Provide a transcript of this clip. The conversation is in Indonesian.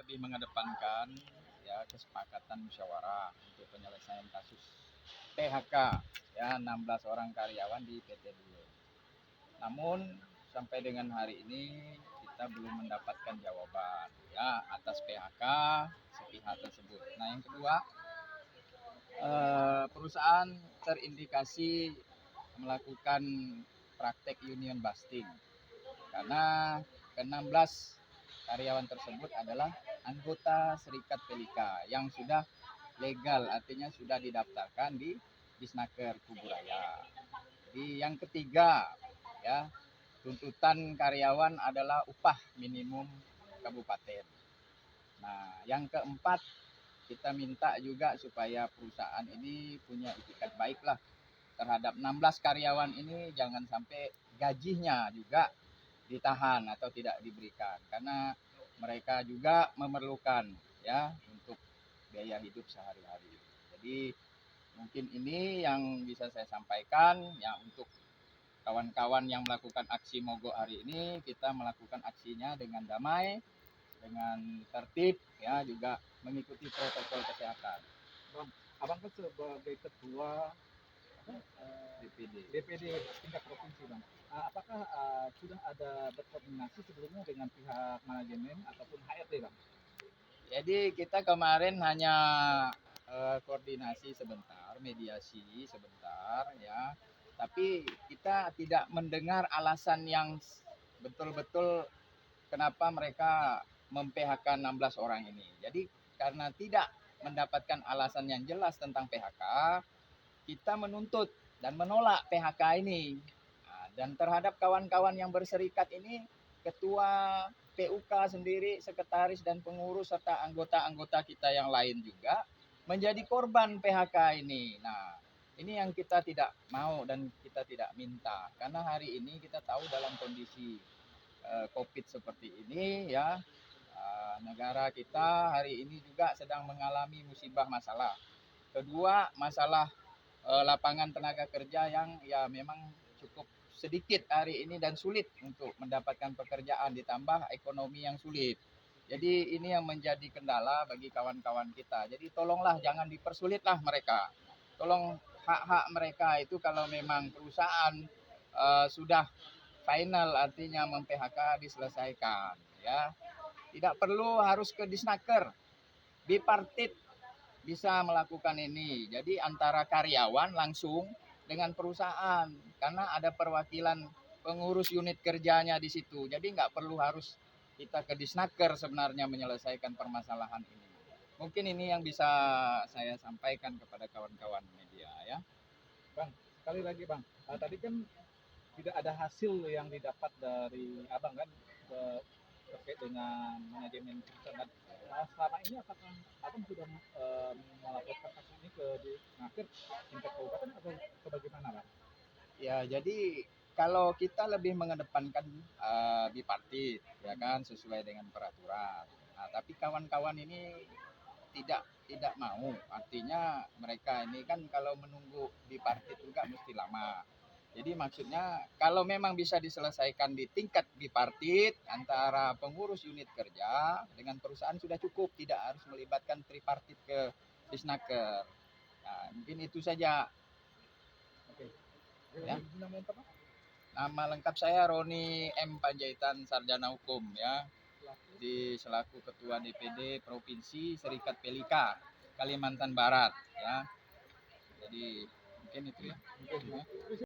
lebih mengedepankan ya kesepakatan musyawarah untuk penyelesaian kasus PHK ya 16 orang karyawan di PT Dulu. Namun sampai dengan hari ini kita belum mendapatkan jawaban ya atas PHK sepihak tersebut. Nah, yang kedua, perusahaan terindikasi melakukan praktek union busting karena ke-16 karyawan tersebut adalah anggota Serikat Pelika yang sudah legal, artinya sudah didaftarkan di Disnaker Kuburaya. Jadi yang ketiga ya, tuntutan karyawan adalah upah minimum kabupaten. Nah, yang keempat, kita minta juga supaya perusahaan ini punya itikat baik lah terhadap 16 karyawan ini, jangan sampai gajinya juga ditahan atau tidak diberikan karena mereka juga memerlukan ya untuk biaya hidup sehari-hari. Jadi mungkin ini yang bisa saya sampaikan ya untuk kawan-kawan yang melakukan aksi mogok hari ini. Kita melakukan aksinya dengan damai, dengan tertib ya, juga mengikuti protokol kesehatan. Bang, abang kan sebagai ketua DPD tingkat provinsi, Bang. Apakah sudah ada berkoordinasi sebelumnya dengan pihak manajemen ataupun HRD, Bang? Jadi kita kemarin hanya koordinasi sebentar, mediasi sebentar ya. Tapi kita tidak mendengar alasan yang betul-betul kenapa mereka mem-PHK 16 orang ini. Jadi karena tidak mendapatkan alasan yang jelas tentang PHK, kita menuntut dan menolak PHK ini. Nah, dan terhadap kawan-kawan yang berserikat ini, ketua PUK sendiri, sekretaris dan pengurus serta anggota-anggota kita yang lain juga menjadi korban PHK ini. Nah, ini yang kita tidak mau dan kita tidak minta karena hari ini kita tahu dalam kondisi COVID seperti ini ya, negara kita hari ini juga sedang mengalami musibah masalah. Kedua, masalah lapangan tenaga kerja yang ya memang cukup sedikit hari ini dan sulit untuk mendapatkan pekerjaan, ditambah ekonomi yang sulit. Jadi ini yang menjadi kendala bagi kawan-kawan kita. Jadi tolonglah jangan dipersulitlah mereka. Tolong hak-hak mereka itu kalau memang perusahaan sudah final artinya mem-PHK diselesaikan ya. Tidak perlu harus ke Disnaker. Bipartit bisa melakukan ini. Jadi antara karyawan langsung dengan perusahaan karena ada perwakilan pengurus unit kerjanya di situ. Jadi nggak perlu harus kita ke Disnaker sebenarnya menyelesaikan permasalahan ini. Mungkin ini yang bisa saya sampaikan kepada kawan-kawan media ya. Bang, sekali lagi, Bang. Tadi kan tidak ada hasil yang didapat dari abang kan terkait dengan manajemen perusahaan. Selama ini apakah abang sudah melaporkan kasus ini ke Disnaker tingkat kabupaten atau bagaimana, Bang? Ya, jadi kalau kita lebih mengedepankan bipartit ya kan sesuai dengan peraturan. Nah, tapi kawan-kawan ini tidak mau. Artinya mereka ini kan kalau menunggu bipartit juga mesti lama. Jadi maksudnya kalau memang bisa diselesaikan di tingkat bipartit antara pengurus unit kerja dengan perusahaan sudah cukup, tidak harus melibatkan tripartit ke Disnaker. Nah, mungkin itu saja. Oke. Ya. Namanya apa, Bang? Nama lengkap saya Roni M. Panjaitan, Sarjana Hukum ya. Selaku Ketua DPD Provinsi Serikat Pelika Kalimantan Barat ya. Jadi mungkin itu ya.